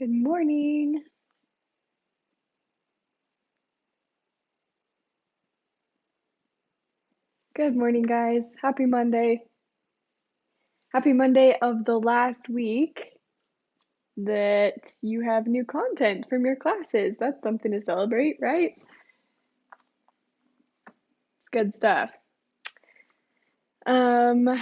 Good morning. Good morning, guys. Happy Monday. Happy Monday of the last week that you have new content from your classes. That's something to celebrate, right? It's good stuff. Yeah.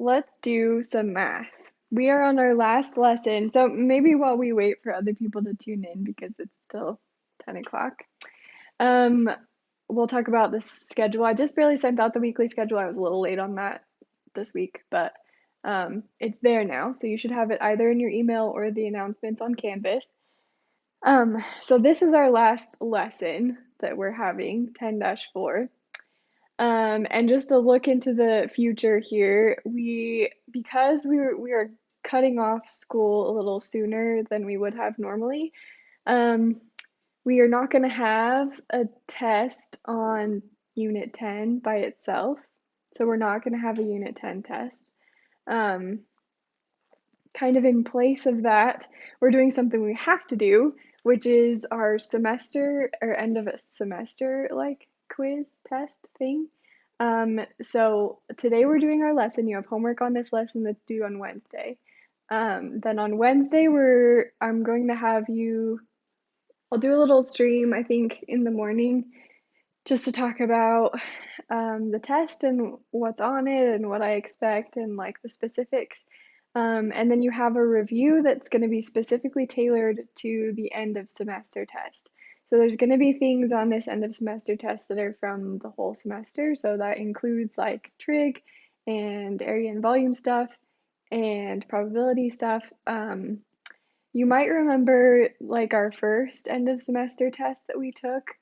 Let's do some math. We are on our last lesson, so maybe while we wait for other people to tune in because it's still 10 o'clock, um, we'll talk about the schedule. I just barely sent out the weekly schedule. I was a little late on that this week, but it's there now. So you should have it either in your email or the announcements on Canvas. So this is our last lesson that we're having, 10-4. And just to look into the future here, because we are cutting off school a little sooner than we would have normally, um, we are not going to have a test on Unit 10 by itself. So we're not going to have a Unit 10 test. Um, kind of in place of that, we're doing something we have to do, which is our semester or end of a semester like quiz test thing. So today we're doing our lesson. You have homework on this lesson that's due on Wednesday. Then on Wednesday, I'm going to have you, I'll do a little stream, I think, in the morning just to talk about the test and what's on it and what I expect and like the specifics. And then you have a review that's going to be specifically tailored to the end of semester test. So there's going to be things on this end of semester test that are from the whole semester. So that includes like trig and area and volume stuff and probability stuff. You might remember like our first end of semester test that we took.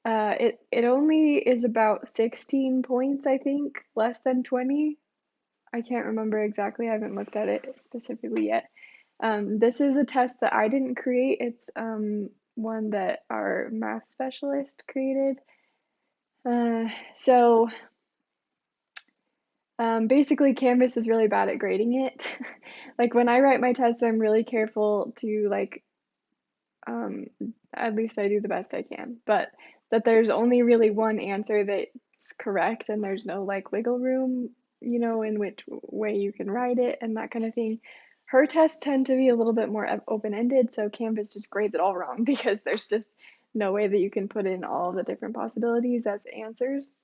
It only is about 16 points, I think, less than 20. I can't remember exactly. I haven't looked at it specifically yet. This is a test that I didn't create. It's one that our math specialist created. So basically, Canvas is really bad at grading it. Like when I write my tests, I'm really careful to like um, at least I do the best I can, but that there's only really one answer that's correct and there's no like wiggle room, in which way you can write it and that kind of thing. Her tests tend to be a little bit more open-ended, so Canvas just grades it all wrong because there's just no way that you can put in all the different possibilities as answers.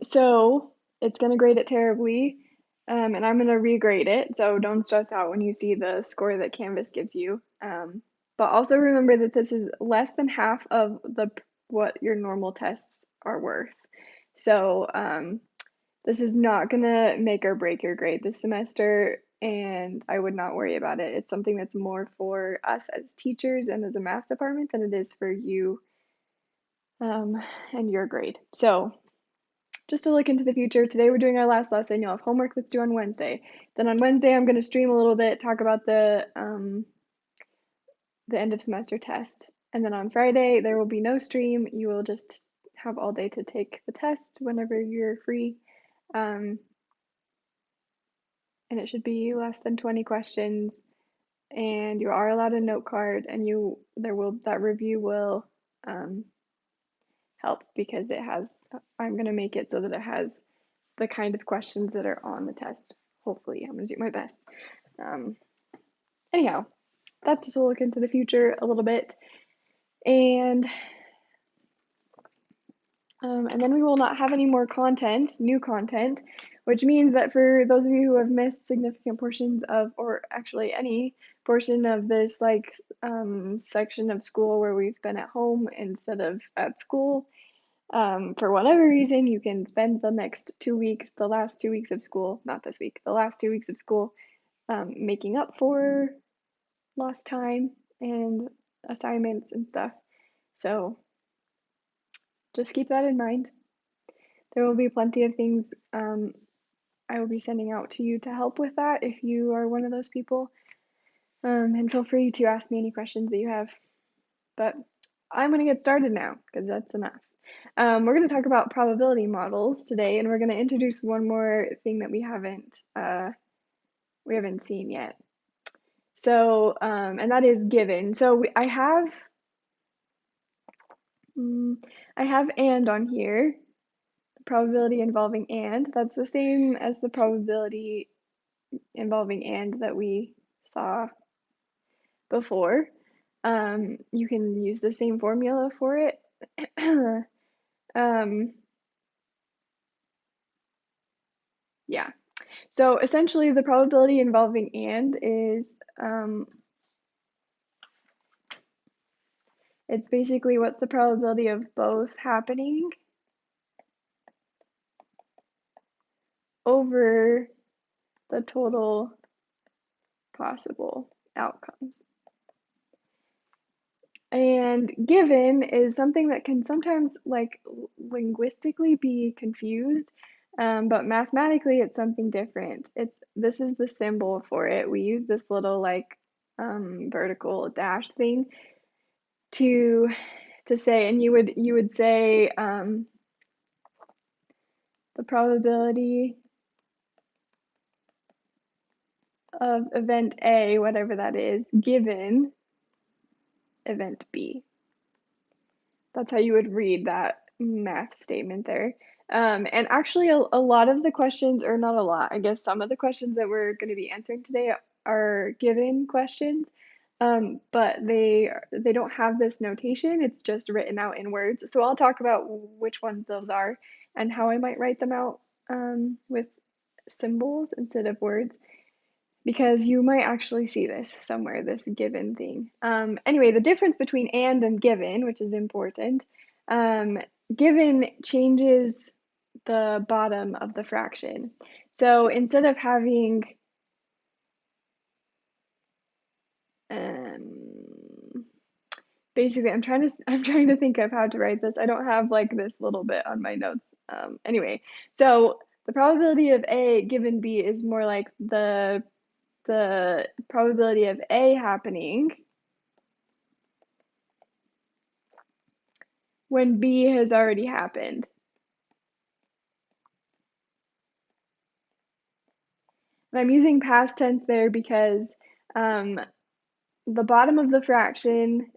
So it's going to grade it terribly, and I'm going to regrade it, so don't stress out when you see the score that Canvas gives you. But also remember that this is less than half of what your normal tests are worth. So this is not going to make or break your grade this semester, and I would not worry about it. It's something that's more for us as teachers and as a math department than it is for you and your grade. So just to look into the future, today we're doing our last lesson. You'll have homework that's due on Wednesday. Then on Wednesday, I'm going to stream a little bit, talk about the end of semester test. And then on Friday, there will be no stream. You will just have all day to take the test whenever you're free. And it should be less than 20 questions. And you are allowed a note card, and that review will help because I'm going to make it so that it has the kind of questions that are on the test. Hopefully, I'm going to do my best. Um, Anyhow, that's just a look into the future a little bit. And then we will not have any more new content, which means that for those of you who have missed significant portions of, or actually any portion of this like section of school where we've been at home instead of at school, for whatever reason, you can spend the next 2 weeks, the last 2 weeks of school, not this week, the last 2 weeks of school, making up for lost time and assignments and stuff. So just keep that in mind. There will be plenty of things I will be sending out to you to help with that if you are one of those people. And feel free to ask me any questions that you have. But I'm going to get started now because that's enough. We're going to talk about probability models today, and we're going to introduce one more thing that we haven't seen yet. So, and that is given. So I have and on here, the probability involving and. That's the same as the probability involving and that we saw before. You can use the same formula for it. um, yeah. So essentially, the probability involving and is it's basically what's the probability of both happening over the total possible outcomes. And given is something that can sometimes like linguistically be confused, but mathematically it's something different. This is the symbol for it. We use this little like vertical dash thing to say, and you would say the probability of event A, whatever that is, given event B. That's how you would read that math statement there. And actually, a lot of the questions, or not a lot, I guess some of the questions that we're going to be answering today are given questions, but they don't have this notation. It's just written out in words. So I'll talk about which ones those are and how I might write them out with symbols instead of words, because you might actually see this somewhere, this given thing. Anyway, the difference between and given, which is important, given changes the bottom of the fraction. So instead of having basically, I'm trying to think of how to write this. I don't have like this little bit on my notes. Anyway, so the probability of A given B is more like the probability of A happening when B has already happened. And I'm using past tense there because the bottom of the fraction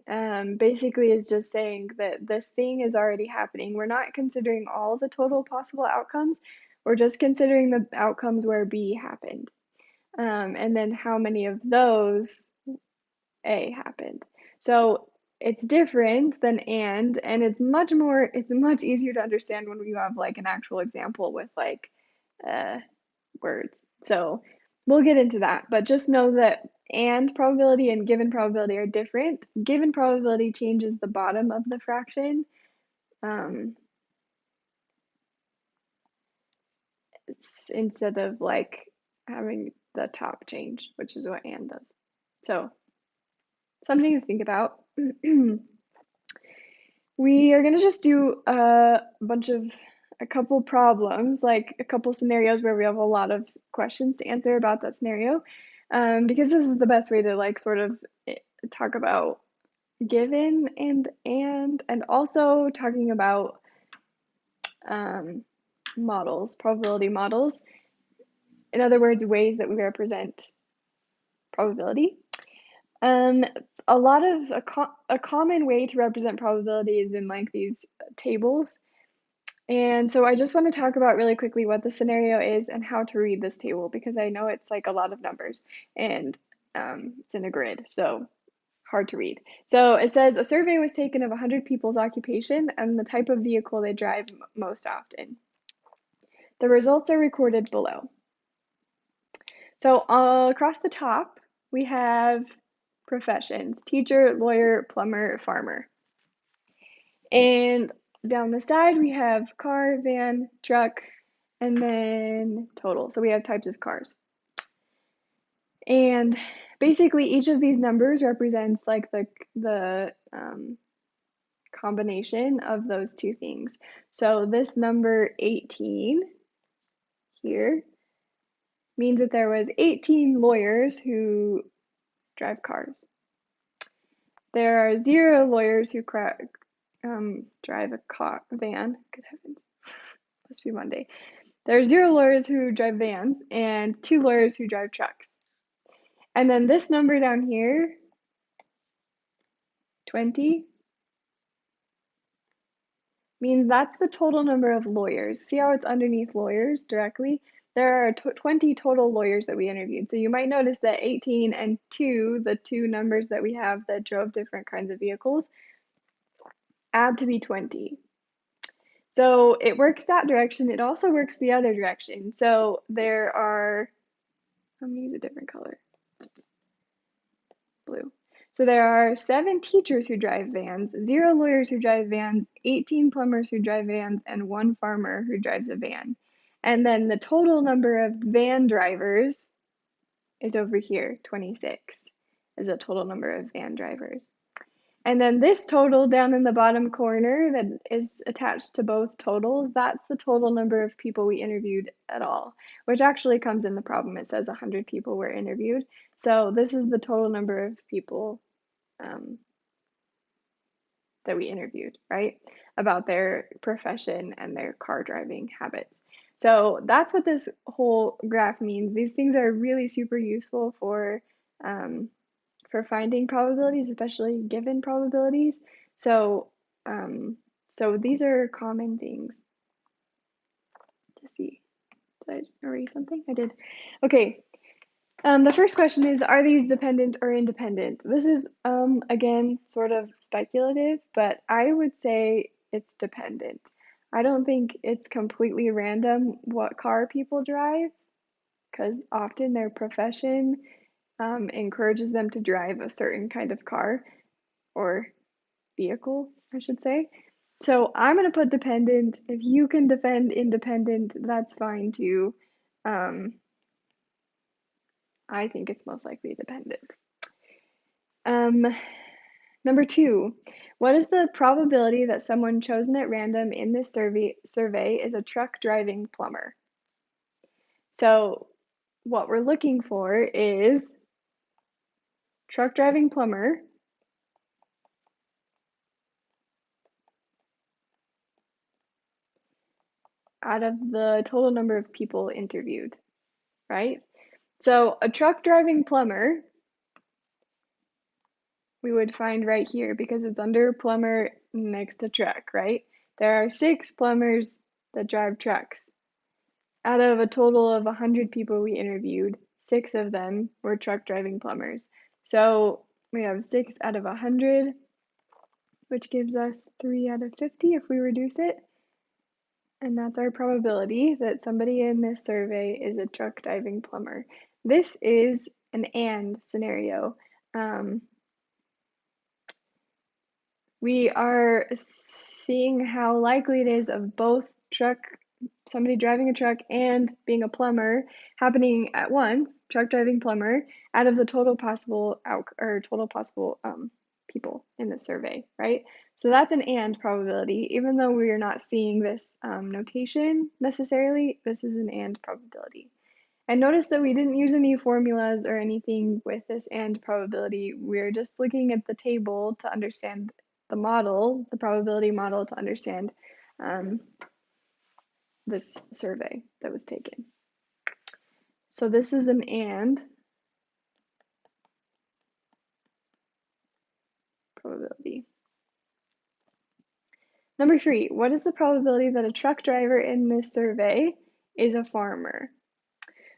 basically is just saying that this thing is already happening. We're not considering all the total possible outcomes. We're just considering the outcomes where B happened. And then how many of those A happened. So it's different than and it's much easier to understand when you have like an actual example with like words. So we'll get into that, but just know that and probability and given probability are different. Given probability changes the bottom of the fraction. It's instead of like having the top change, which is what and does. So something to think about. We are gonna just do a couple problems, like a couple scenarios where we have a lot of questions to answer about that scenario, because this is the best way to like sort of talk about given and also talking about models, probability models. In other words, ways that we represent probability. A common way to represent probability is in like these tables. And so I just want to talk about really quickly what the scenario is and how to read this table, because I know it's like a lot of numbers and it's in a grid, so hard to read. So it says a survey was taken of 100 people's occupation and the type of vehicle they drive most often. The results are recorded below. So across the top, we have professions: teacher, lawyer, plumber, farmer. And down the side, we have car, van, truck, and then total. So we have types of cars. And basically, each of these numbers represents like the combination of those two things. So this number 18 here means that there was 18 lawyers who drive cars. There are 0 lawyers who drive a van. Good heavens. Must be Monday. There are 0 lawyers who drive vans and 2 lawyers who drive trucks. And then this number down here, 20, means that's the total number of lawyers. See how it's underneath lawyers directly? There are 20 total lawyers that we interviewed. So you might notice that 18 and 2, the two numbers that we have that drove different kinds of vehicles, add to be 20. So it works that direction. It also works the other direction. So there are, let me use a different color, blue. So there are 7 teachers who drive vans, 0 lawyers who drive vans, 18 plumbers who drive vans, and 1 farmer who drives a van. And then the total number of van drivers is over here, 26 is the total number of van drivers. And then this total down in the bottom corner that is attached to both totals, that's the total number of people we interviewed at all, which actually comes in the problem. It says 100 people were interviewed. So this is the total number of people that we interviewed, right? About their profession and their car driving habits. So that's what this whole graph means. These things are really super useful for finding probabilities, especially given probabilities. So, so these are common things to see. Did I erase something? I did. Okay. The first question is, are these dependent or independent? This is, again, sort of speculative, but I would say it's dependent. I don't think it's completely random what car people drive, because often their profession encourages them to drive a certain kind of car or vehicle, I should say. So I'm going to put dependent. If you can defend independent, that's fine too. I think it's most likely dependent. Number 2, what is the probability that someone chosen at random in this survey is a truck driving plumber? So what we're looking for is truck driving plumber out of the total number of people interviewed, right? So a truck driving plumber we would find right here because it's under plumber next to truck, right? There are 6 plumbers that drive trucks. Out of a total of 100 people we interviewed, 6 of them were truck driving plumbers. So we have 6 out of 100, which gives us 3 out of 50 if we reduce it. And that's our probability that somebody in this survey is a truck driving plumber. This is an and scenario. We are seeing how likely it is of both somebody driving a truck and being a plumber happening at once, truck driving plumber, out of the total possible people in the survey, right? So that's an and probability. Even though we are not seeing this notation necessarily, this is an and probability. And notice that we didn't use any formulas or anything with this and probability. We're just looking at the table to understand the model, the probability model, to understand this survey that was taken. So this is an and probability. Number 3, what is the probability that a truck driver in this survey is a farmer?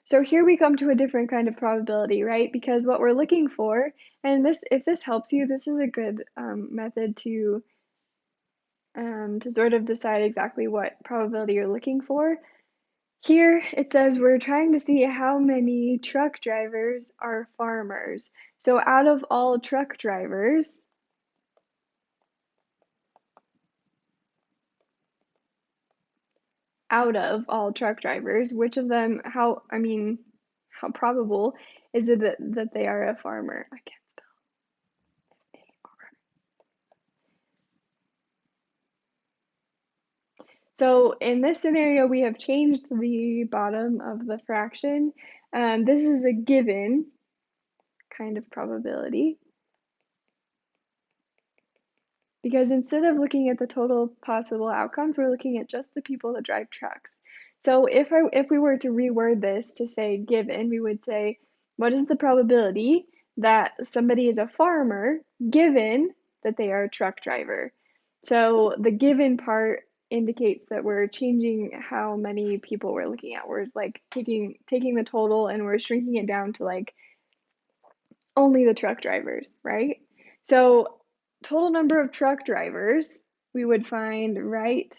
So here we come to a different kind of probability, right? Because what we're looking for, and if this helps you, this is a good method to sort of decide exactly what probability you're looking for. Here it says we're trying to see how many truck drivers are farmers. So out of all truck drivers, which of them, how probable is it that they are a farmer? I can't spell. So in this scenario, we have changed the bottom of the fraction. This is a given kind of probability. because instead of looking at the total possible outcomes, we're looking at just the people that drive trucks. So if we were to reword this to say given, we would say, what is the probability that somebody is a farmer given that they are a truck driver? So the given part indicates that we're changing how many people we're looking at. We're like taking the total and we're shrinking it down to like only the truck drivers, right? So total number of truck drivers we would find right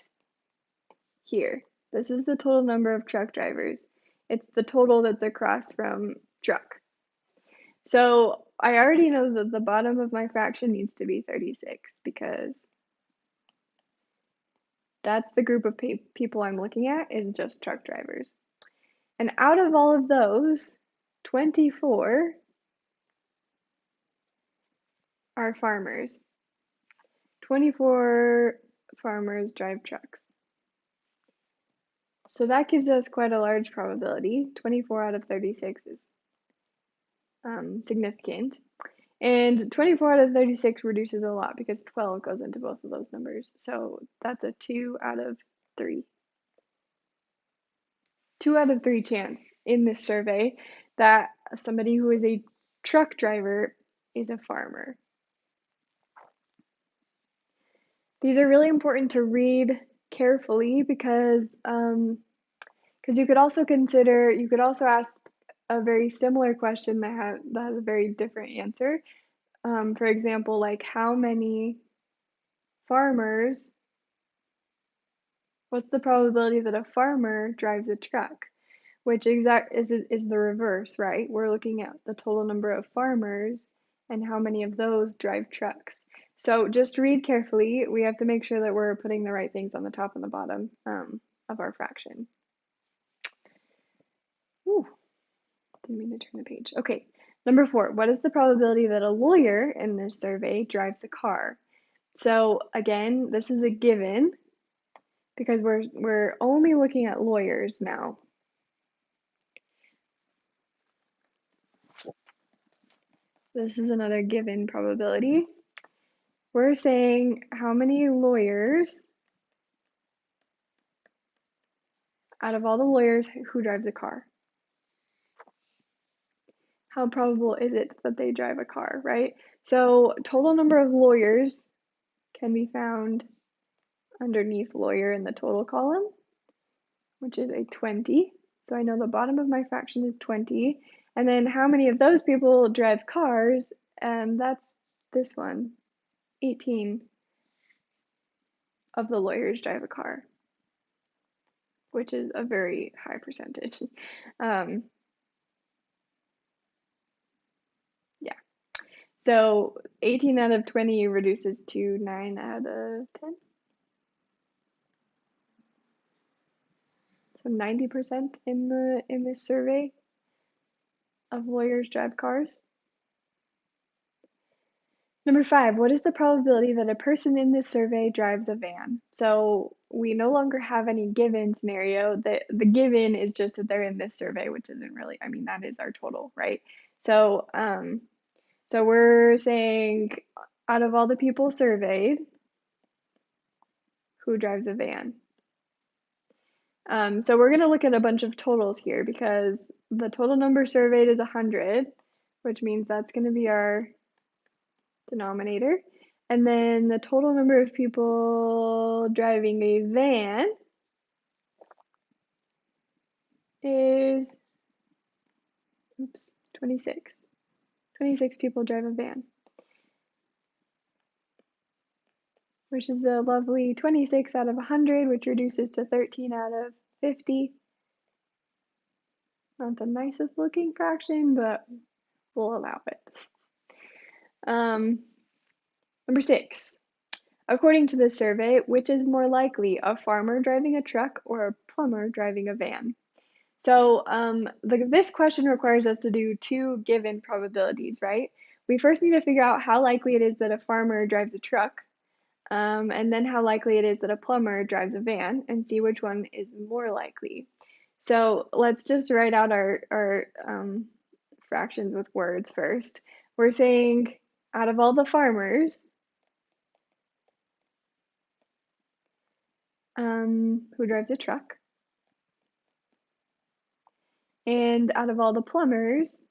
here. This is the total number of truck drivers. It's the total that's across from truck. So I already know that the bottom of my fraction needs to be 36 because that's the group of people I'm looking at is just truck drivers. And out of all of those, 24 are farmers. 24 farmers drive trucks. So that gives us quite a large probability. 24 out of 36 is significant. And 24 out of 36 reduces a lot because 12 goes into both of those numbers. So that's a 2 out of 3. 2 out of 3 chance in this survey that somebody who is a truck driver is a farmer. These are really important to read carefully because you could also ask a very similar question that has a very different answer. For example, like how many farmers, what's the probability that a farmer drives a truck? Which is the reverse, right? We're looking at the total number of farmers and how many of those drive trucks. So just read carefully. We have to make sure that we're putting the right things on the top and the bottom of our fraction. Ooh, didn't mean to turn the page. Okay, number 4, what is the probability that a lawyer in this survey drives a car? So again, this is a given because we're only looking at lawyers now. This is another given probability. We're saying how many lawyers out of all the lawyers who drives a car? How probable is it that they drive a car, right? So total number of lawyers can be found underneath lawyer in the total column, which is a 20. So I know the bottom of my fraction is 20. And then how many of those people drive cars? And that's this one, 18 of the lawyers drive a car, which is a very high percentage. Yeah. So 18 out of 20 reduces to 9 out of 10. So 90% in this survey of lawyers drive cars. Number 5, what is the probability that a person in this survey drives a van? So we no longer have any given scenario. The given is just that they're in this survey, which isn't really, I mean, that is our total, right? So so we're saying out of all the people surveyed, who drives a van? So we're going to look at a bunch of totals here because the total number surveyed is 100, which means that's going to be our denominator. And then the total number of people driving a van is, 26. 26 people drive a van, which is a lovely 26 out of 100, which reduces to 13 out of 50. Not the nicest looking fraction, but we'll allow it. Number 6, according to this survey, which is more likely, a farmer driving a truck or a plumber driving a van? So this question requires us to do 2 given probabilities, right? We first need to figure out how likely it is that a farmer drives a truck, and then how likely it is that a plumber drives a van, and see which one is more likely. So let's just write out our fractions with words first. We're saying out of all the farmers, Who drives a truck? And out of all the plumbers,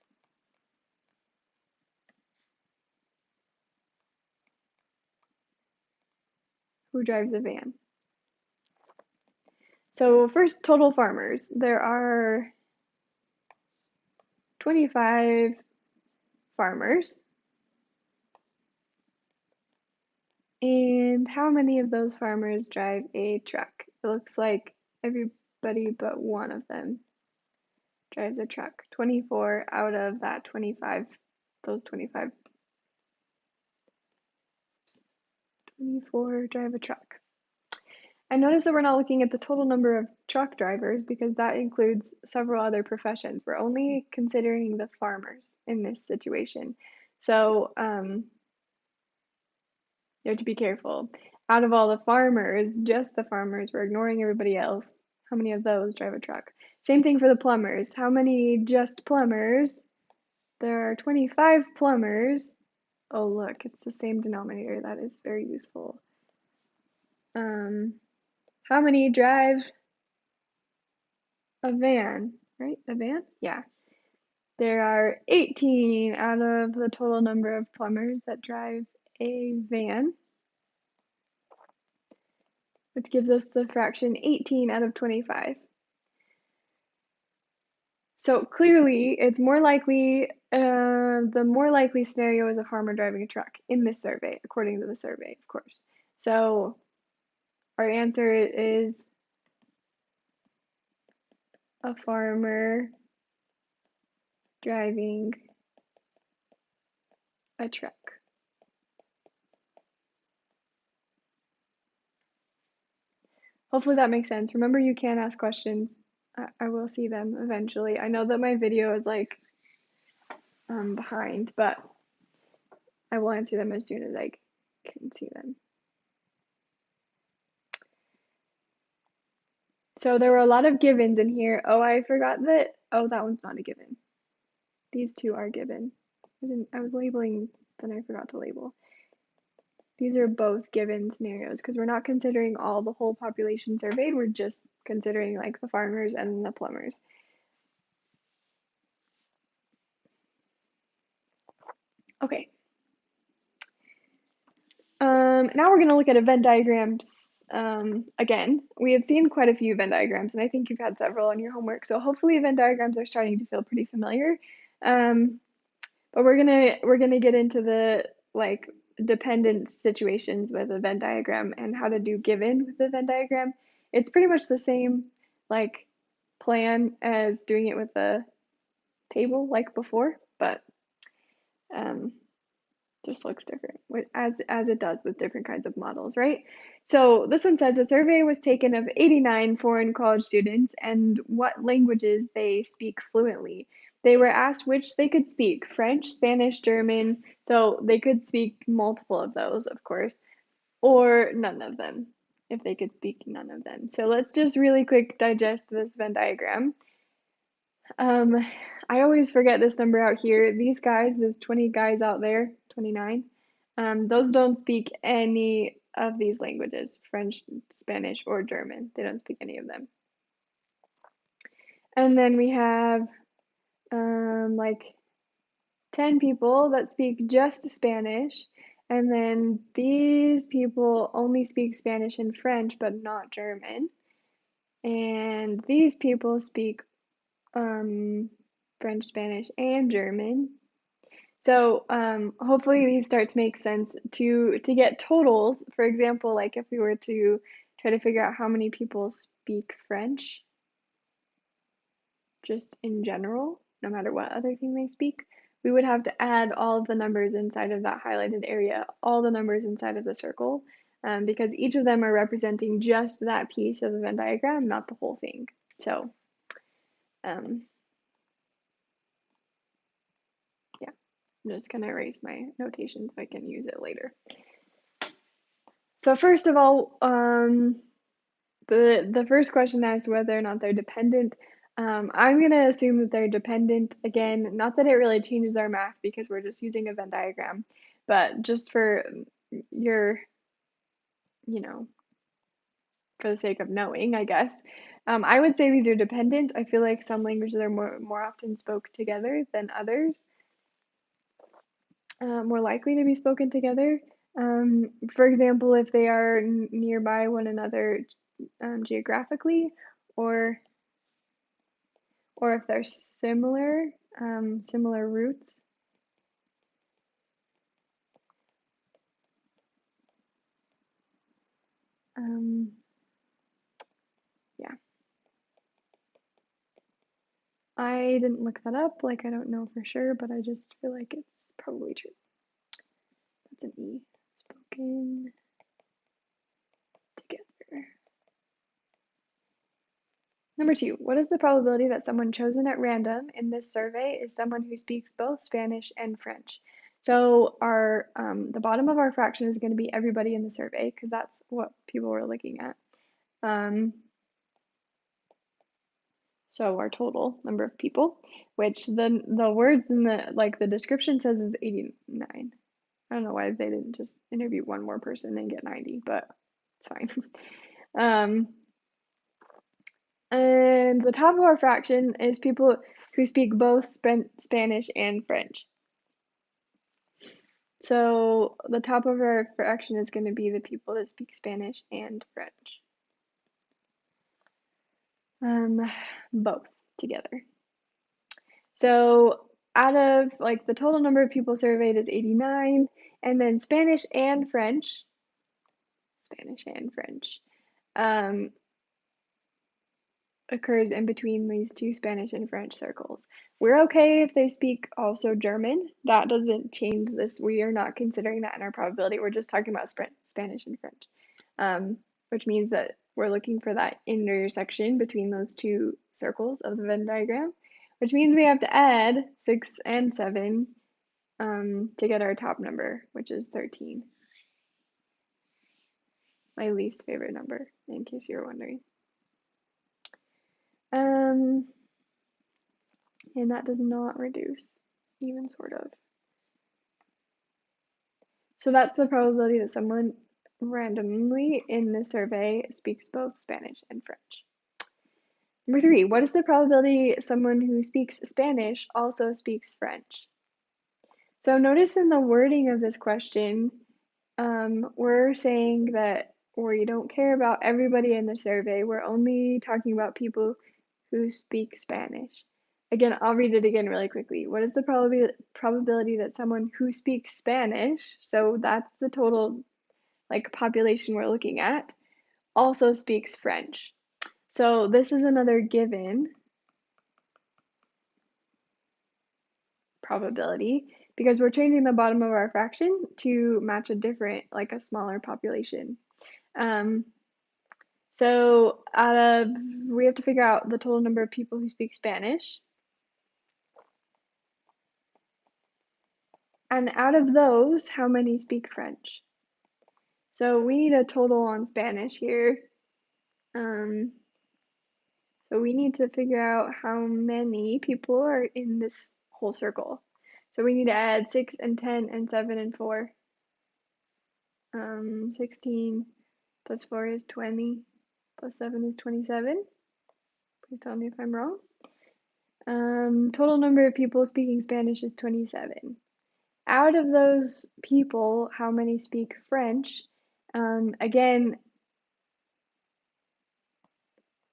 who drives a van? So first, total farmers. There are 25 farmers. And how many of those farmers drive a truck? It looks like everybody but one of them drives a truck. 24 out of that 25, those 25, 24 drive a truck. And notice that we're not looking at the total number of truck drivers because that includes several other professions. We're only considering the farmers in this situation. So you have to be careful. Out of all the farmers, just the farmers, we're ignoring everybody else. How many of those drive a truck? Same thing for the plumbers. How many just plumbers? There are 25 plumbers. Oh, look, it's the same denominator. That is very useful. How many drive a van, right? A van? Yeah. There are 18 out of the total number of plumbers that drive a van, which gives us the fraction 18 out of 25. So clearly, it's more likely, the more likely scenario is a farmer driving a truck in this survey, according to the survey, of course. So our answer is a farmer driving a truck. Hopefully that makes sense. Remember, you can ask questions. I will see them eventually. I know that my video is like behind, but I will answer them as soon as I can see them. So there were a lot of givens in here. Oh, I forgot that. Oh, that one's not a given. These two are given. I was labeling, then I forgot to label. These are both given scenarios because we're not considering all the whole population surveyed. We're just considering like the farmers and the plumbers. Okay. Now we're going to look at event diagrams again. We have seen quite a few event diagrams, and I think you've had several in your homework. So hopefully event diagrams are starting to feel pretty familiar. But we're gonna get into the like dependent situations with a Venn diagram and how to do given with the Venn diagram. It's pretty much the same like plan as doing it with the table like before, but just looks different as it does with different kinds of models, right? So this one says a survey was taken of 89 foreign college students and what languages they speak fluently. They were asked which they could speak, French, Spanish, German, so they could speak multiple of those, of course, or none of them, if they could speak none of them. So let's just really quick digest this Venn diagram. I always forget this number out here. These guys, there's 20 guys out there, 29. Those don't speak any of these languages, French, Spanish, or German. They don't speak any of them. And then we have like 10 people that speak just Spanish. And then these people only speak Spanish and French, but not German. And these people speak French, Spanish, and German. So hopefully these start to make sense to get totals. For example, like if we were to try to figure out how many people speak French, just in general, no matter what other thing they speak, we would have to add all of the numbers inside of that highlighted area, all the numbers inside of the circle, because each of them are representing just that piece of the Venn diagram, not the whole thing. So yeah, I'm just gonna erase my notation so I can use it later. So first of all, the first question asks whether or not they're dependent. I'm gonna assume that they're dependent. Again, not that it really changes our math because we're just using a Venn diagram, but just for your, you know, for the sake of knowing, I guess. I would say these are dependent. I feel like some languages are more often spoke together than others, more likely to be spoken together. For example, if they are nearby one another geographically, or if they're similar, similar roots. Yeah. I didn't look that up, like I don't know for sure, but I just feel like it's probably true. That's an E. Spoken together. Number 2, what is the probability that someone chosen at random in this survey is someone who speaks both Spanish and French? So our the bottom of our fraction is going to be everybody in the survey because that's what people were looking at. So our total number of people, which the words in the description says is 89. I don't know why they didn't just interview one more person and get 90, but it's fine. And the top of our fraction is people who speak both Spanish and French. So the top of our fraction is going to be the people that speak Spanish and French. Both together. So out of the total number of people surveyed is 89, and then Spanish and French occurs in between these two Spanish and French circles. We're okay if they speak also German. That doesn't change this. We are not considering that in our probability. We're just talking about Spanish and French, which means that we're looking for that intersection between those two circles of the Venn diagram, which means we have to add 6 and 7 to get our top number, which is 13. My least favorite number, in case you're wondering. And that does not reduce, even sort of. So that's the probability that someone randomly in the survey speaks both Spanish and French. Number 3, what is the probability someone who speaks Spanish also speaks French? So notice in the wording of this question, we're saying that we don't care about everybody in the survey. We're only talking about people who speak Spanish. Again, I'll read it again really quickly. What is the probability that someone who speaks Spanish, so that's the total population we're looking at, also speaks French? So this is another given probability because we're changing the bottom of our fraction to match a different, a smaller population. So we have to figure out the total number of people who speak Spanish. And out of those, how many speak French? So we need a total on Spanish here. So we need to figure out how many people are in this whole circle. So we need to add 6 and 10 and 7 and 4. 16 plus 4 is 20, plus 7 is 27. Please tell me if I'm wrong. Total number of people speaking Spanish is 27. Out of those people, how many speak French? Again,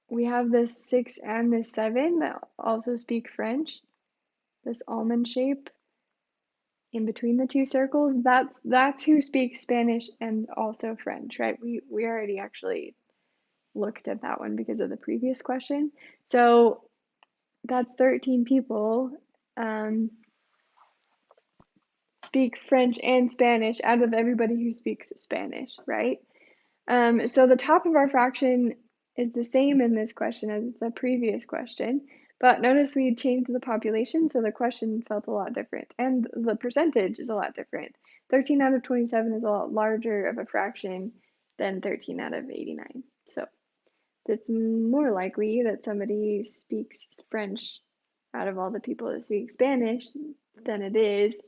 we have this 6 and this 7 that also speak French. This almond shape in between the two circles, that's who speaks Spanish and also French, right? We already actually looked at that one because of the previous question. So that's 13 people speak French and Spanish out of everybody who speaks Spanish, right? So the top of our fraction is the same in this question as the previous question, but notice we changed the population, so the question felt a lot different, and the percentage is a lot different. 13 out of 27 is a lot larger of a fraction than 13 out of 89. So it's more likely that somebody speaks French out of all the people that speak Spanish than it is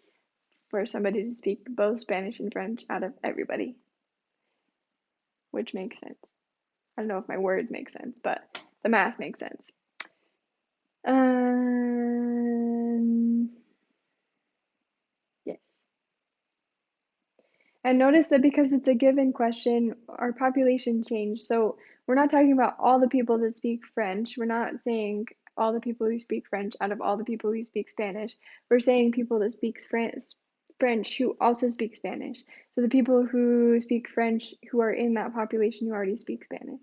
for somebody to speak both Spanish and French out of everybody, which makes sense. I don't know if my words make sense, but the math makes sense. Yes. And notice that because it's a given question, our population changed. So we're not talking about all the people that speak French. We're not saying all the people who speak French out of all the people who speak Spanish. We're saying people that speak French who also speak Spanish. So the people who speak French who are in that population who already speak Spanish.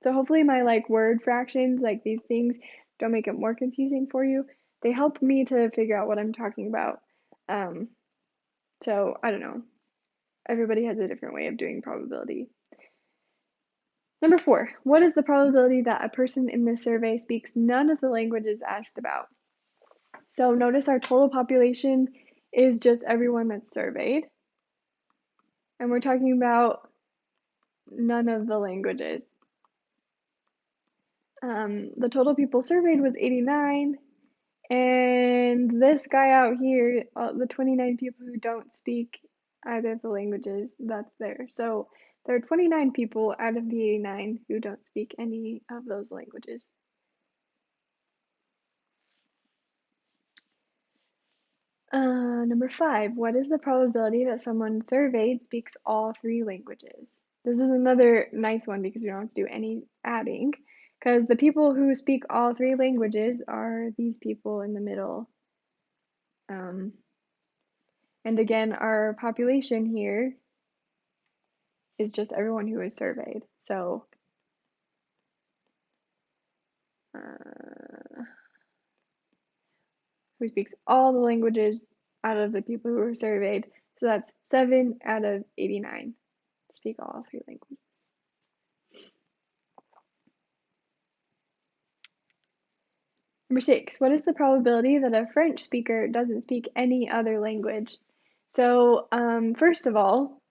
So hopefully my like word fractions, like these things, don't make it more confusing for you. They help me to figure out what I'm talking about. So I don't know. Everybody has a different way of doing probability. Number 4, what is the probability that a person in this survey speaks none of the languages asked about? So notice our total population is just everyone that's surveyed. And we're talking about none of the languages. The total people surveyed was 89. And this guy out here, the 29 people who don't speak either of the languages, that's there. So there are 29 people out of the 89 who don't speak any of those languages. Number 5, what is the probability that someone surveyed speaks all 3 languages? This is another nice one because we don't have to do any adding, because the people who speak all 3 languages are these people in the middle. And again, our population here is just everyone who is surveyed. So who speaks all the languages out of the people who were surveyed. So that's 7 out of 89 speak all 3 languages. Number 6, what is the probability that a French speaker doesn't speak any other language? So first of all,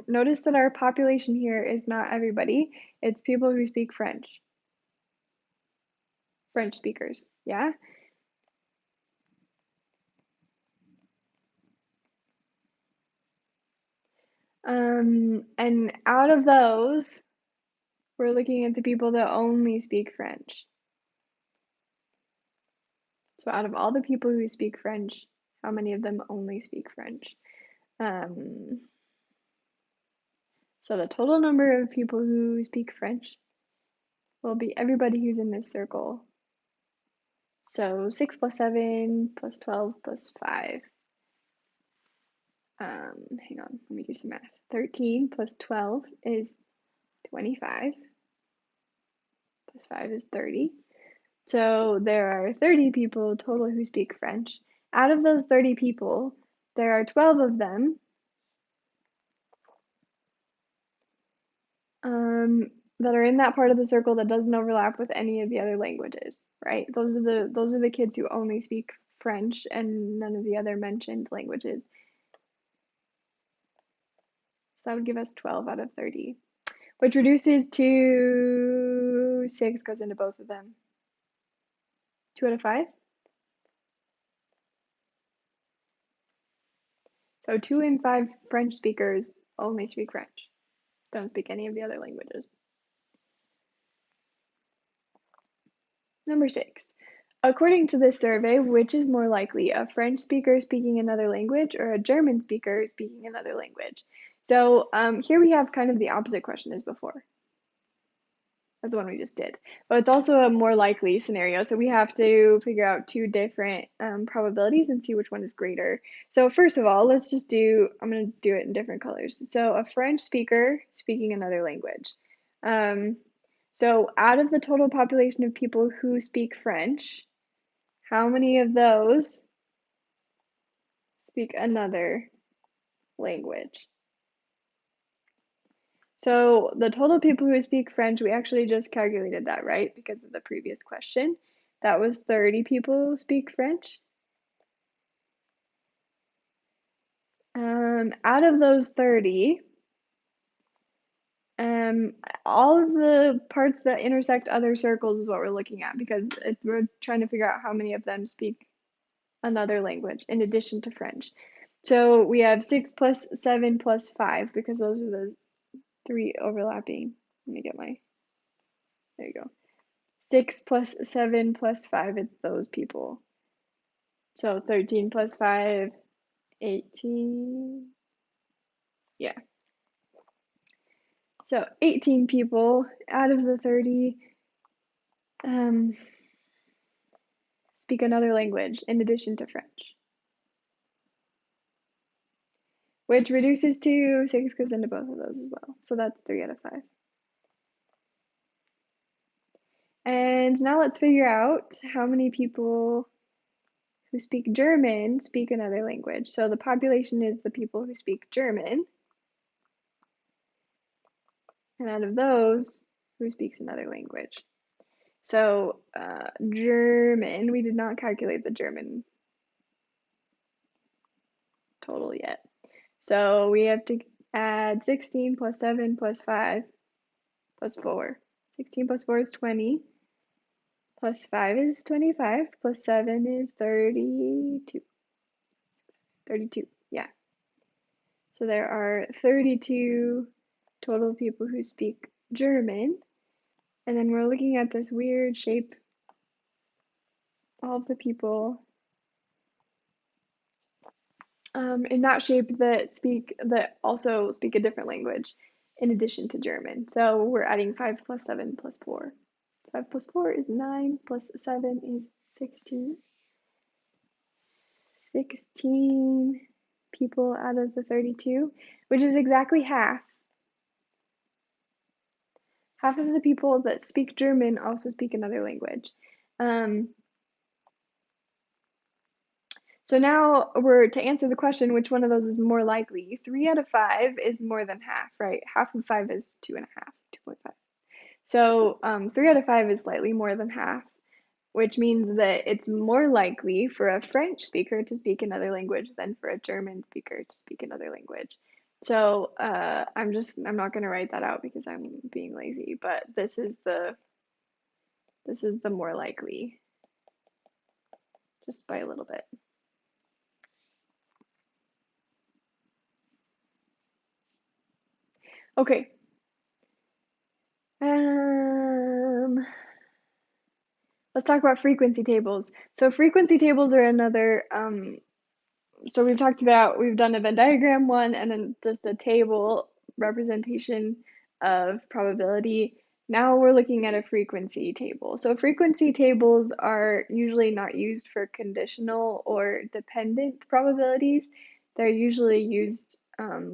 notice that our population here is not everybody. It's people who speak French. French speakers, yeah? And out of those, we're looking at the people that only speak French. So out of all the people who speak French, how many of them only speak French? So the total number of people who speak French will be everybody who's in this circle. So 6 plus 7 plus 12 plus 5. Hang on, let me do some math. 13 plus 12 is 25. Plus 5 is 30. So there are 30 people total who speak French. Out of those 30 people, there are 12 of them that are in that part of the circle that doesn't overlap with any of the other languages, right? Those are the kids who only speak French and none of the other mentioned languages. So that would give us 12 out of 30, which reduces to 6 goes into both of them. 2 out of 5. So 2 in 5 French speakers only speak French. Don't speak any of the other languages. Number 6. According to this survey, which is more likely, a French speaker speaking another language or a German speaker speaking another language? So here we have kind of the opposite question as before. That's the one we just did. But it's also a more likely scenario. So we have to figure out 2 different probabilities and see which one is greater. So first of all, let's just do, I'm going to do it in different colors. So a French speaker speaking another language. So out of the total population of people who speak French, how many of those speak another language? So the total people who speak French, we actually just calculated that, right? Because of the previous question. That was 30 people who speak French. Out of those 30, all of the parts that intersect other circles is what we're looking at because we're trying to figure out how many of them speak another language in addition to French. So we have 6 plus 7 plus 5 because those are the 3 overlapping. Let me get my There you go. 6 plus 7 plus 5, it's those people. So 13 plus 5, 18. Yeah. So 18 people out of the 30 speak another language in addition to French, which reduces to 6 goes into both of those as well. So that's 3 out of 5. And now let's figure out how many people who speak German speak another language. So the population is the people who speak German. And out of those, who speaks another language? So German, we did not calculate the German total yet. So we have to add 16 plus 7 plus 5 plus 4. 16 plus 4 is 20. Plus 5 is 25. Plus 7 is 32. 32, yeah. So there are 32 total people who speak German. And then we're looking at this weird shape. All of the people in that shape that also speak a different language in addition to German. So we're adding 5 plus 7 plus 4. 5 plus 4 is 9, plus 7 is 16. 16 people out of the 32, which is exactly half. Half of the people that speak German also speak another language. So now to answer the question, which one of those is more likely? 3 out of 5 is more than half, right? Half of 5 is 2.5, 2.5. So 3 out of 5 is slightly more than half, which means that it's more likely for a French speaker to speak another language than for a German speaker to speak another language. So I'm not going to write that out because I'm being lazy, but this is the more likely, just by a little bit. Okay. Let's talk about frequency tables. So frequency tables are another, so we've done a Venn diagram one and then just a table representation of probability. Now we're looking at a frequency table. So frequency tables are usually not used for conditional or dependent probabilities. They're usually used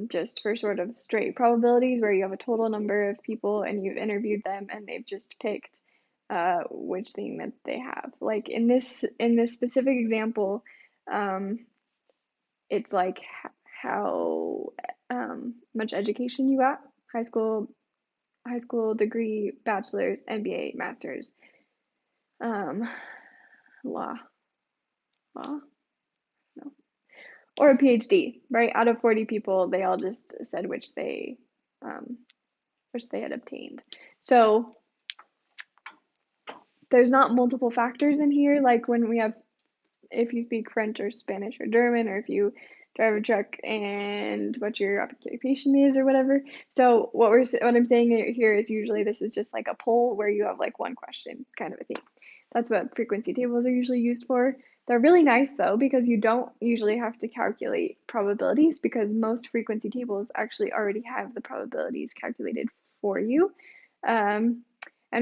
just for sort of straight probabilities where you have a total number of people and you've interviewed them and they've just picked which thing that they have. Like in this specific example, it's like how much education you got, high school degree, bachelor's, MBA, master's, law, no, or a PhD, right? Out of 40 people, they all just said which they had obtained. So there's not multiple factors in here, like when we have, if you speak French or Spanish or German, or if you drive a truck and what your occupation is or whatever. So what I'm saying here is usually this is just like a poll where you have like one question kind of a thing. That's what frequency tables are usually used for. They're really nice though because you don't usually have to calculate probabilities because most frequency tables actually already have the probabilities calculated for you. And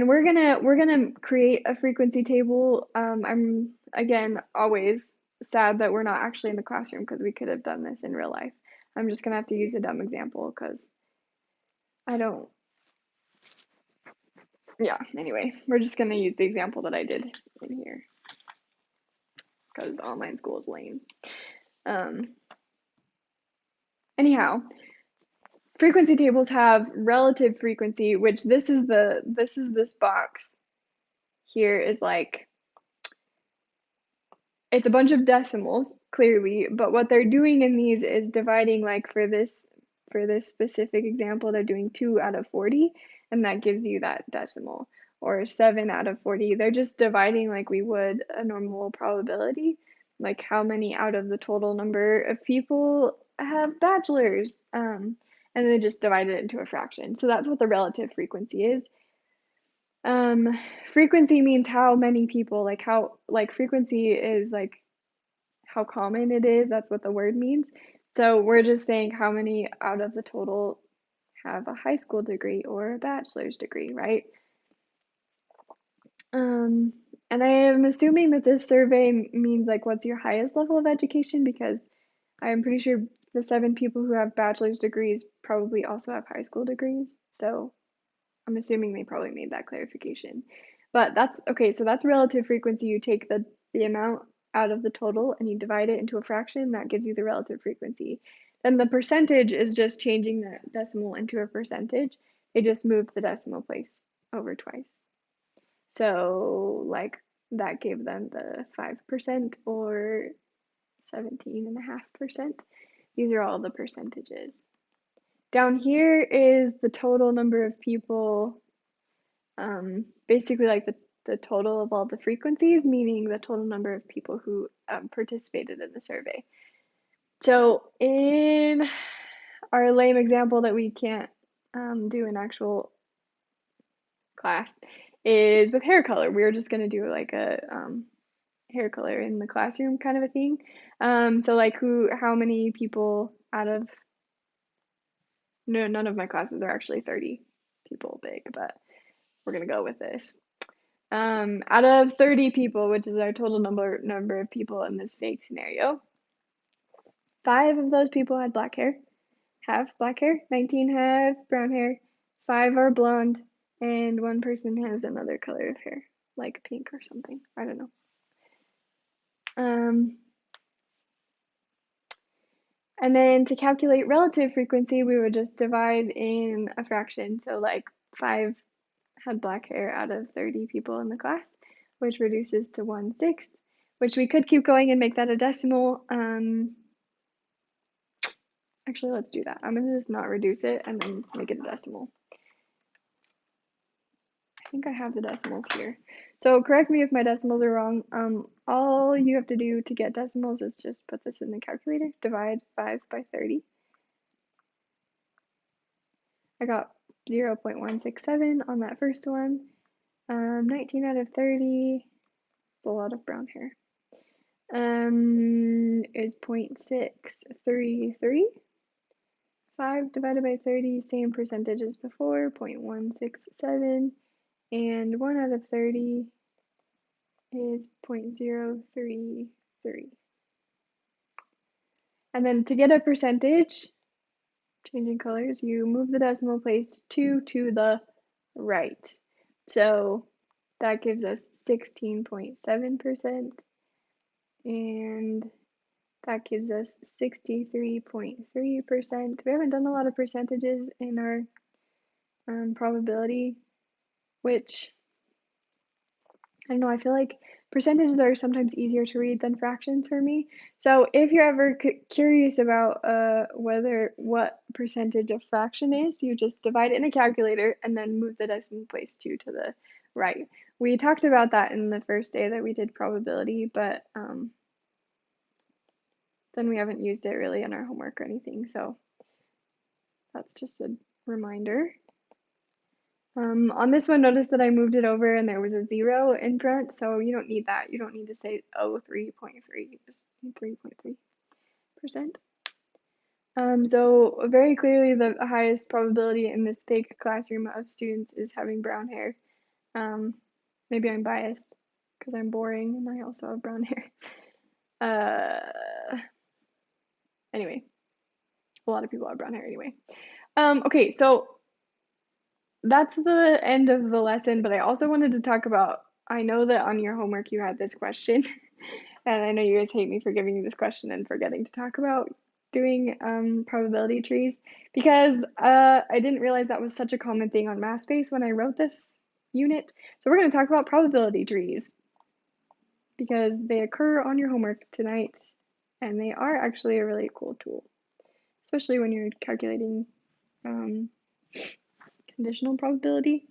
we're gonna create a frequency table. I'm again always sad that we're not actually in the classroom because we could have done this in real life. I'm just gonna have to use a dumb example because I don't. Yeah. Anyway, we're just gonna use the example that I did in here because online school is lame. Anyhow, frequency tables have relative frequency, which this is this box here is like, it's a bunch of decimals clearly, but what they're doing in these is dividing, like for this specific example, they're doing 2 out of 40 and that gives you that decimal, or 7 out of 40. They're just dividing like we would a normal probability, like how many out of the total number of people have bachelors, and they just divide it into a fraction. So that's what the relative frequency is. Um, frequency means how many people, like how, like frequency is like how common it is. That's what the word means. So we're just saying how many out of the total have a high school degree or a bachelor's degree, right? Um, and I am assuming that this survey means like what's your highest level of education, because I'm pretty sure the 7 people who have bachelor's degrees probably also have high school degrees. So I'm assuming they probably made that clarification. But that's okay, so that's relative frequency. You take the amount out of the total and you divide it into a fraction, that gives you the relative frequency. Then the percentage is just changing the decimal into a percentage. They just moved the decimal place over twice. So like that gave them the 5% or 17.5%. These are all the percentages. Down here is the total number of people, basically like the total of all the frequencies, meaning the total number of people who participated in the survey. So in our lame example that we can't do an actual class is with hair color. We were just going to do like a hair color in the classroom kind of a thing. So like how many people out of, no, none of my classes are actually 30 people big, but we're gonna go with this. Out of 30 people, which is our total number of people in this fake scenario, 5 of those people had black hair, have black hair, 19 have brown hair, 5 are blonde, and 1 person has another color of hair, like pink or something. I don't know. And then to calculate relative frequency, we would just divide in a fraction. So like 5 had black hair out of 30 people in the class, which reduces to 1/6, which we could keep going and make that a decimal. Actually, let's do that. I'm gonna just not reduce it and then make it a decimal. I think I have the decimals here. So correct me if my decimals are wrong. All you have to do to get decimals is just put this in the calculator, divide 5 by 30. I got 0.167 on that first one. 19 out of 30, a lot of brown hair. Is 0.633. 5 divided by 30, same percentage as before, 0.167. And 1 out of 30 is 0.033. And then to get a percentage, changing colors, you move the decimal place 2 to the right. So that gives us 16.7%, and that gives us 63.3%. We haven't done a lot of percentages in our probability, which, I don't know, I feel like percentages are sometimes easier to read than fractions for me. So if you're ever curious about what percentage a fraction is, you just divide it in a calculator and then move the decimal place 2 to the right. We talked about that in the first day that we did probability, but then we haven't used it really in our homework or anything, so that's just a reminder. On this one, notice that I moved it over and there was a 0 in front, so you don't need that. You don't need to say, oh, 3.3, you just need 3.3%. So very clearly the highest probability in this fake classroom of students is having brown hair. Maybe I'm biased because I'm boring and I also have brown hair. Anyway, a lot of people have brown hair anyway. Okay, so that's the end of the lesson, but I also wanted to talk about, I know that on your homework you had this question, and I know you guys hate me for giving you this question and forgetting to talk about doing probability trees, because I didn't realize that was such a common thing on MathSpace when I wrote this unit. So we're going to talk about probability trees, because they occur on your homework tonight, and they are actually a really cool tool, especially when you're calculating conditional probability.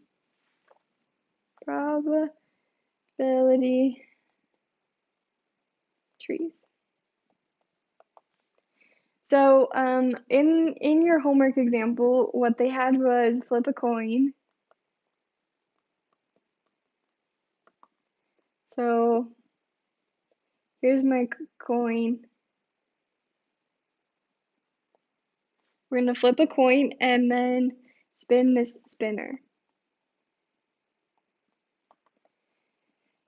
Probability trees. So in your homework example, what they had was flip a coin So here's my coin. We're going to flip a coin and then spin this spinner,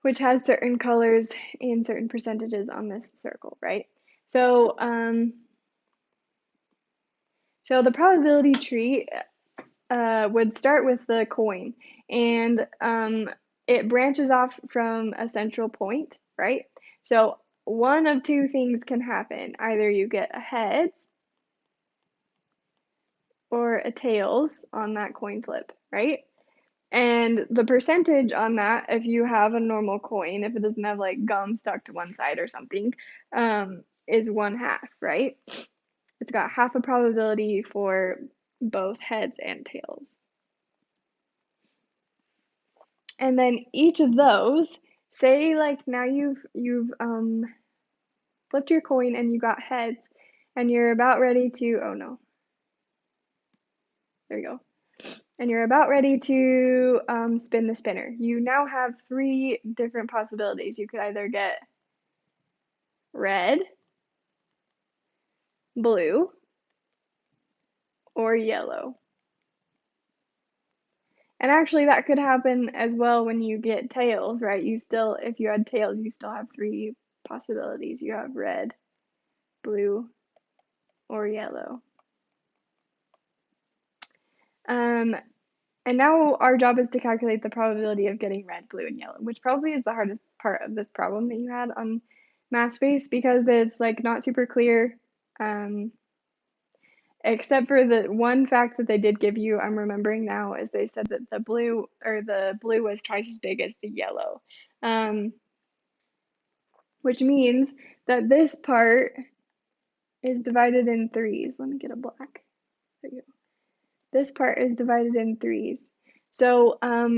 which has certain colors and certain percentages on this circle, right? So, so the probability tree would start with the coin, and it branches off from a central point, right? So one of two things can happen. Either you get a heads or a tails on that coin flip, right? And the percentage on that, if you have a normal coin, if it doesn't have like gum stuck to one side or something, is 1/2, right? It's got half a probability for both heads and tails. And then each of those, say like now you've flipped your coin and you got heads, and you're about ready to, oh no, there you go. And you're about ready to spin the spinner. You now have 3 different possibilities. You could either get red, blue, or yellow. And actually that could happen as well when you get tails, right? You still, if you had tails, you still have 3 possibilities. You have red, blue, or yellow. And now our job is to calculate the probability of getting red, blue, and yellow, which probably is the hardest part of this problem that you had on MathSpace because it's like not super clear. Except for the one fact that they did give you, I'm remembering now, is they said that the blue was twice as big as the yellow, which means that this part is divided in 3s. Let me get a black. There you go. This part is divided in 3s. So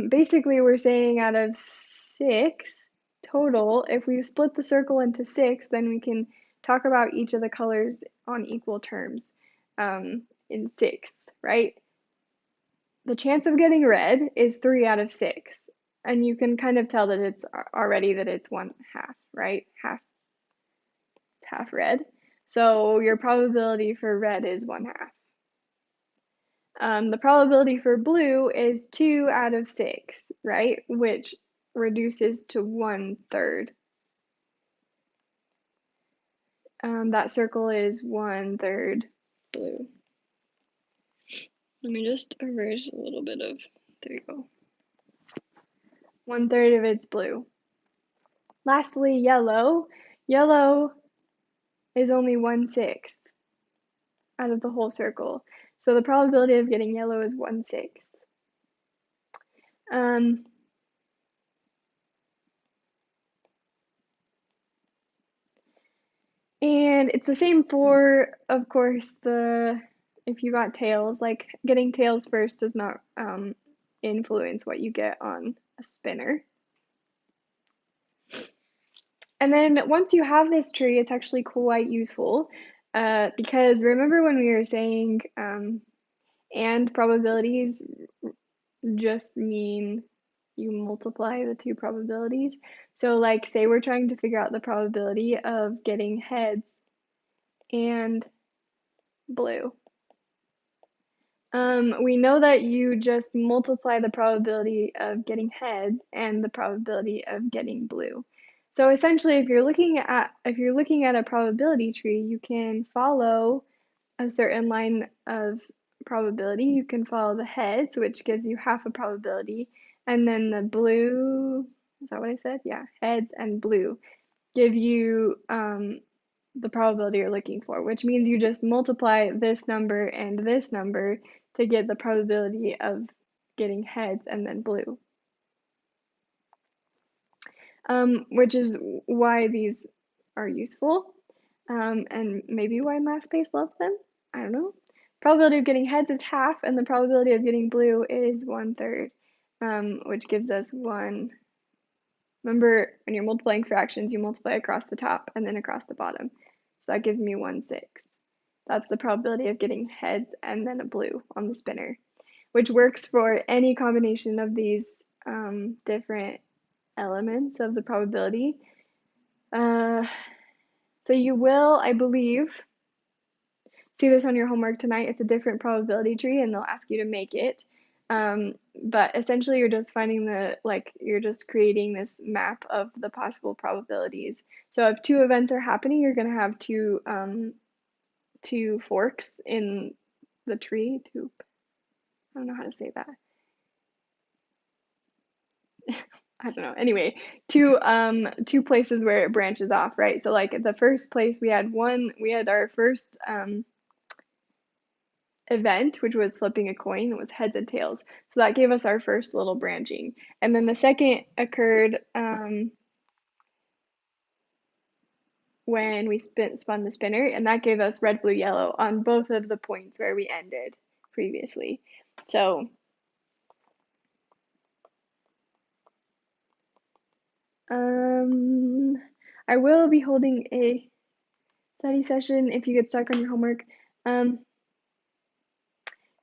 basically we're saying out of 6 total, if we split the circle into 6, then we can talk about each of the colors on equal terms in 6ths, right? The chance of getting red is 3 out of 6. And you can kind of tell that it's already that it's 1/2, right? Half red. So your probability for red is 1/2. The probability for blue is 2 out of 6, right? Which reduces to 1/3. That circle is 1/3 blue. Let me just erase a little bit of, there you go. 1/3 of it's blue. Lastly, yellow. Yellow is only 1/6 out of the whole circle. So the probability of getting yellow is 1/6. And it's the same for, of course, if you got tails, like getting tails first does not influence what you get on a spinner. And then once you have this tree, it's actually quite useful because remember when we were saying and probabilities just mean you multiply the 2 probabilities. So like say we're trying to figure out the probability of getting heads and blue. We know that you just multiply the probability of getting heads and the probability of getting blue. So essentially if you're looking at a probability tree, you can follow a certain line of probability. You can follow the heads, which gives you half a probability, and then the blue, is that what I said? Yeah, heads and blue give you the probability you're looking for, which means you just multiply this number and this number to get the probability of getting heads and then blue. Which is why these are useful, and maybe why MathSpace loves them. I don't know. Probability of getting heads is half, and the probability of getting blue is 1/3, which gives us 1. Remember, when you're multiplying fractions, you multiply across the top and then across the bottom. So that gives me 1/6. That's the probability of getting heads and then a blue on the spinner, which works for any combination of these different elements of the probability. So you will, I believe, see this on your homework tonight. It's a different probability tree, and they'll ask you to make it. But essentially, you're just you're just creating this map of the possible probabilities. So if two events are happening, you're going to have two forks in the tree. I don't know how to say that. I don't know. Anyway, two places where it branches off, right? So like the first place we had our first event, which was flipping a coin. It was heads and tails. So that gave us our first little branching. And then the second occurred when we spun the spinner, and that gave us red, blue, yellow on both of the points where we ended previously. So I will be holding a study session if you get stuck on your homework.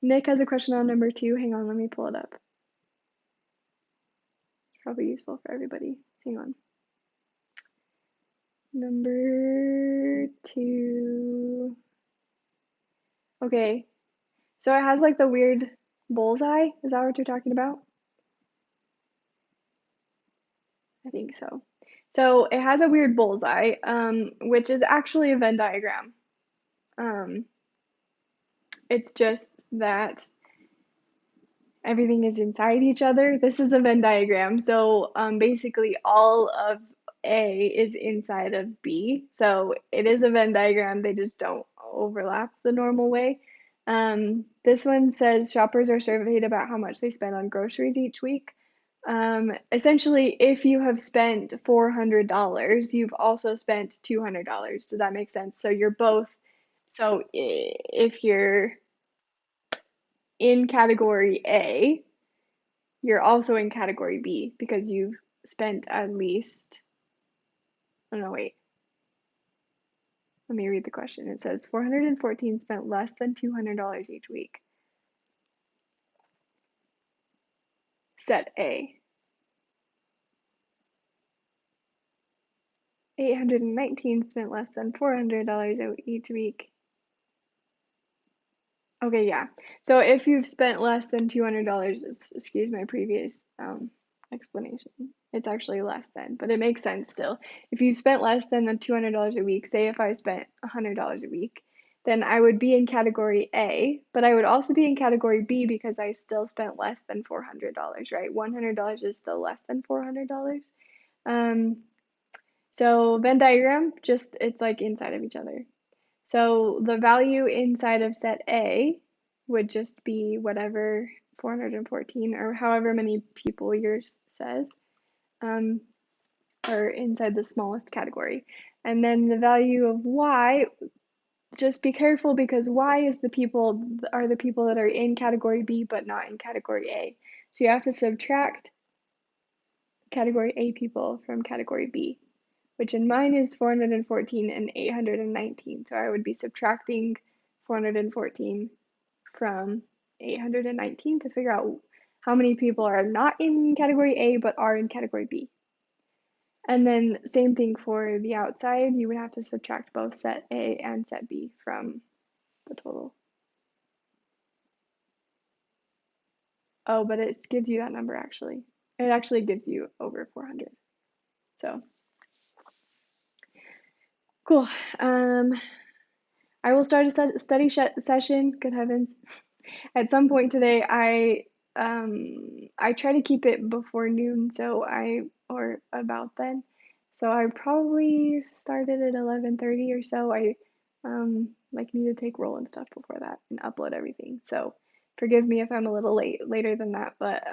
Nick has a question on number 2. Hang on, let me pull it up. It's probably useful for everybody. Hang on. Number 2. Okay. So it has like the weird bullseye. Is that what you're talking about? I think so. So it has a weird bullseye, which is actually a Venn diagram. It's just that everything is inside each other. This is a Venn diagram. So basically all of A is inside of B. So it is a Venn diagram. They just don't overlap the normal way. This one says shoppers are surveyed about how much they spend on groceries each week. Essentially, if you have spent $400, you've also spent $200. Does that make sense? So you're both, so if you're in category A, you're also in category B because you've spent at least, oh no, wait. Let me read the question. It says 414 spent less than $200 each week. Set A. 819 spent less than $400 each week. Okay, yeah. So if you've spent less than $200, excuse my previous explanation, it's actually less than, but it makes sense still. If you spent less than the $200 a week, say if I spent $100 a week, then I would be in category A, but I would also be in category B because I still spent less than $400, right? $100 is still less than $400. So Venn diagram, just it's like inside of each other. So the value inside of set A would just be whatever 414 or however many people yours says are inside the smallest category. And then the value of Y, just be careful because Y is the people that are in category B but not in category A. So you have to subtract category A people from category B, which in mine is 414 and 819. So I would be subtracting 414 from 819 to figure out how many people are not in category A but are in category B. And then same thing for the outside, you would have to subtract both set A and set B from the total. Oh, but it gives you that number actually. It actually gives you over 400. So cool. I will start a study session. Good heavens. At some point today, I try to keep it before noon, or about then. So I probably started at 11:30 or so. I need to take roll and stuff before that and upload everything. So forgive me if I'm a little later than that. But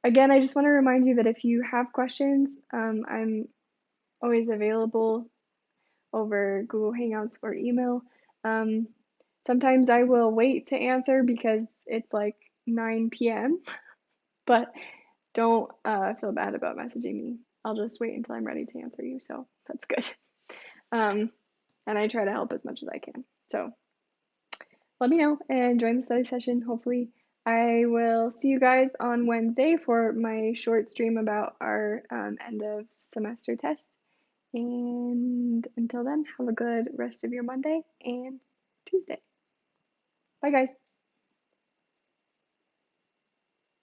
again, I just want to remind you that if you have questions, I'm always available over Google Hangouts or email. Sometimes I will wait to answer because it's like 9 p.m., but don't feel bad about messaging me. I'll just wait until I'm ready to answer you, so that's good. And I try to help as much as I can. So let me know and join the study session. Hopefully I will see you guys on Wednesday for my short stream about our end of semester test. And until then, have a good rest of your Monday and Tuesday. Bye, guys.